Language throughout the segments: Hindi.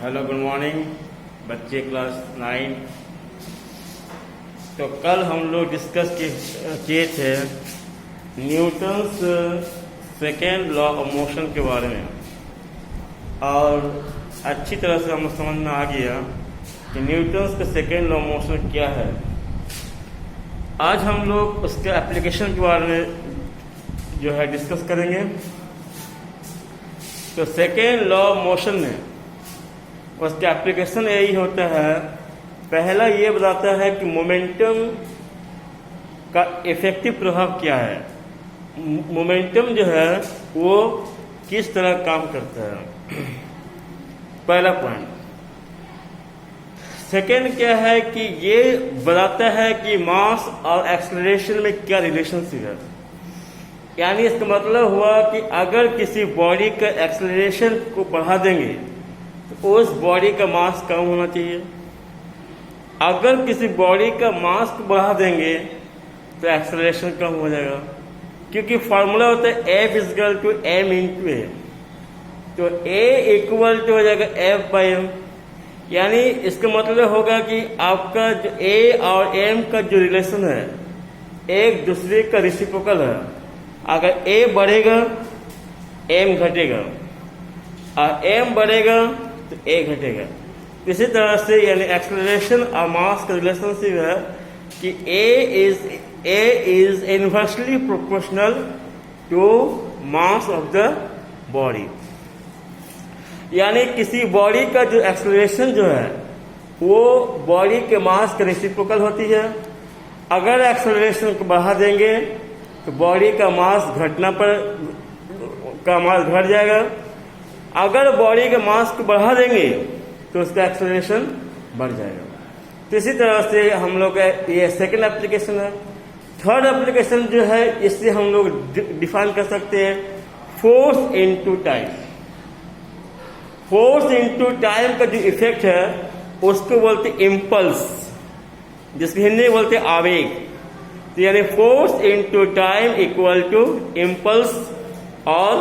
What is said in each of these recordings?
हेलो गुड मॉर्निंग बच्चे क्लास 9। तो कल हम लोग डिस्कस किए थे Newton's second law of motion के बारे में, और अच्छी तरह से हमें समझ में आ गया कि न्यूटन्स का सेकेंड लॉ ऑफ मोशन क्या है। आज हम लोग उसके एप्लीकेशन के बारे में जो है डिस्कस करेंगे। तो सेकेंड लॉ ऑफ मोशन में उसका एप्लीकेशन यही होता है, पहला ये बताता है कि मोमेंटम का इफेक्टिव प्रभाव क्या है, मोमेंटम जो है वो किस तरह काम करता है, पहला पॉइंट। सेकेंड क्या है कि ये बताता है कि मास और एक्सेलरेशन में क्या रिलेशनशिप है। यानी इसका मतलब हुआ कि अगर किसी बॉडी का एक्सेलरेशन को बढ़ा देंगे तो उस बॉडी का मास कम होना चाहिए। अगर किसी बॉडी का मास को बढ़ा देंगे तो एक्सेलरेशन कम हो जाएगा, क्योंकि फॉर्मूला होता है F equal to m into a. तो A इक्वल टू हो जाएगा F बाई एम। यानी इसका मतलब होगा कि आपका जो A और m का जो रिलेशन है एक दूसरे का रेसिप्रोकल है। अगर A बढ़ेगा m घटेगा और m बढ़ेगा तो A घटेगा। इसी तरह से यानी एक्सेलरेशन और मास का रिलेशनशिप है कि A is inversely proportional to mass of the body. यानी किसी बॉडी का जो एक्सेलरेशन जो है वो बॉडी के मास का रेसिप्रोकल होती है। अगर एक्सेलरेशन को बढ़ा देंगे तो बॉडी का मास घट जाएगा। अगर बॉडी के मास को बढ़ा देंगे तो उसका एक्सेलरेशन बढ़ जाएगा। तो इसी तरह से हम लोग का ये सेकंड एप्लीकेशन है। थर्ड एप्लीकेशन जो है इससे हम लोग डिफाइन कर सकते हैं force into time. Force into time का जो इफेक्ट है उसको बोलते इम्पल्स, जिसको हिंदी में बोलते आवेग। तो यानी force into time equal to impulse और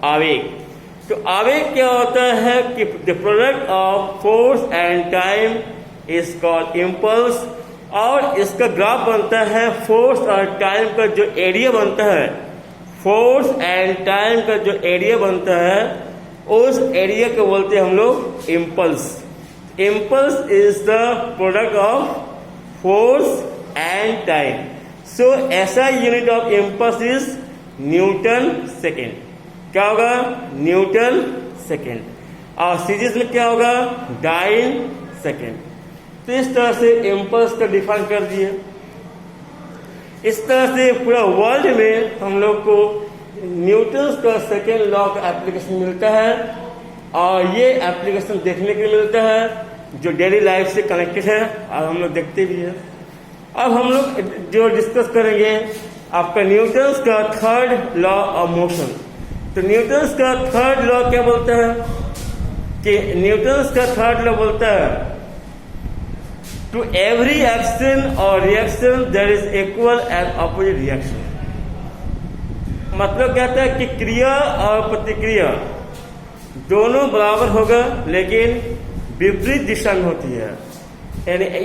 आवेग। तो आवेग क्या होता है कि the product of force and time is called impulse, और इसका ग्राफ बनता है फोर्स और टाइम का जो एरिया बनता है, फोर्स एंड टाइम का जो एरिया बनता है उस एरिया को बोलते हैं हम लोग impulse. Impulse is the product of force and time. So ऐसा unit of impulse is newton second. क्या होगा? Newton second. और सीरीज में क्या होगा? Dyne second. तो इस तरह से इम्पल्स का डिफाइन कर दिए। इस तरह से पूरा वर्ल्ड में हम लोग को न्यूटन का सेकेंड लॉ का एप्लीकेशन मिलता है, और ये एप्लीकेशन देखने के लिए मिलता है जो डेली लाइफ से कनेक्टेड है और हम लोग देखते भी हैं। अब हम लोग जो डिस्कस करेंगे आपका न्यूटन का थर्ड लॉ ऑफ मोशन। तो न्यूटन का थर्ड लॉ क्या बोलता है कि न्यूटन का थर्ड लॉ बोलता है टू एवरी एक्शन और reaction there is equal and opposite reaction. मतलब कहता है कि क्रिया और प्रतिक्रिया दोनों बराबर होगा लेकिन विपरीत दिशा में होती है।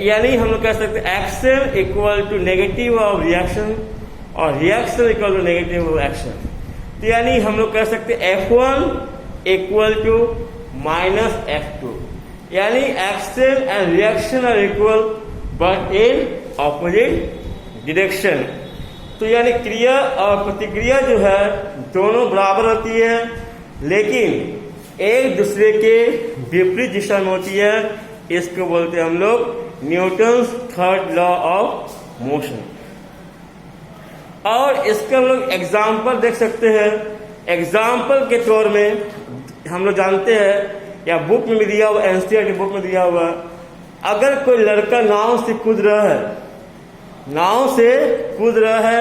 यानी हम लोग कह सकते हैं action equal to negative of reaction और reaction equal to negative of action. तो यानी हम लोग कह सकते हैं F1 equal to minus F2। यानी action and reaction are equal but in opposite direction. तो यानी क्रिया और प्रतिक्रिया जो है दोनों बराबर होती है लेकिन एक दूसरे के विपरीत दिशा में होती है। इसको बोलते हैं हम लोग Newton's third law of motion. और इसका हम लोग एग्जाम्पल देख सकते हैं। एग्जाम्पल के तौर में हम लोग जानते हैं या बुक में भी दिया हुआ, एनसीईआरटी बुक में दिया हुआ, अगर कोई लड़का नाव से कूद रहा है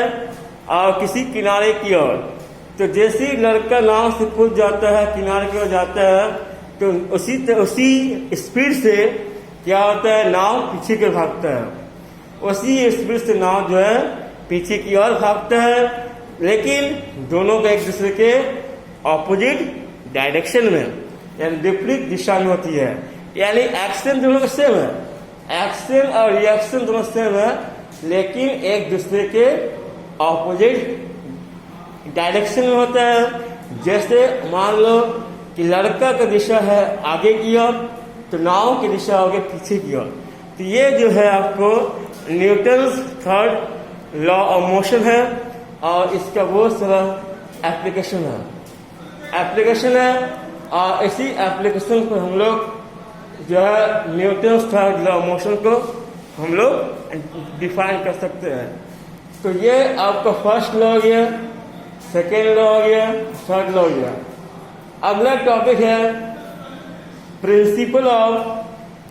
और किसी किनारे की ओर, तो जैसे ही लड़का नाव से कूद जाता है किनारे की ओर जाता है तो उसी स्पीड से क्या होता है, नाव पीछे की ओर भागता है। उसी स्पीड से नाव जो है पीछे की ओर भागता है, लेकिन दोनों का एक दूसरे के ऑपोजिट डायरेक्शन में यानी विपरीत दिशा में होती है। यानी एक्शन दोनों का सेम है, एक्शन और रिएक्शन दोनों सेम है, लेकिन एक दूसरे के ऑपोजिट डायरेक्शन में होता है। जैसे मान लो कि लड़का का दिशा है आगे की ओर, तो नाव की दिशा होगी पीछे की ओर। तो ये जो है आपको Newton's third law of motion है, और इसका बहुत सारा एप्लीकेशन है और इसी एप्लीकेशन को हम लोग जो है Newton's third law of motion को हम लोग डिफाइन कर सकते हैं। तो ये आपका फर्स्ट लॉ हो गया, सेकेंड लॉ हो गया, थर्ड लॉ हो गया। अगला टॉपिक है प्रिंसिपल ऑफ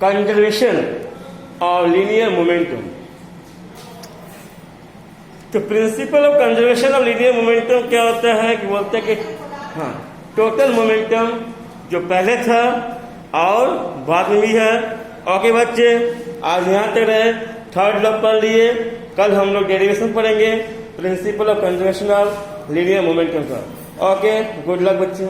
कंजर्वेशन और लीनियर मोमेंटम। तो principle of conservation of linear momentum क्या होता है कि बोलते हैं कि हाँ, टोटल मोमेंटम जो पहले था और बाद में भी है। ओके बच्चे, आज यहाँ तक रहे, थर्ड लॉ पढ़ लिए। कल हम लोग डेरिवेशन पढ़ेंगे principle of conservation of linear momentum का। ओके, गुड लक बच्चे।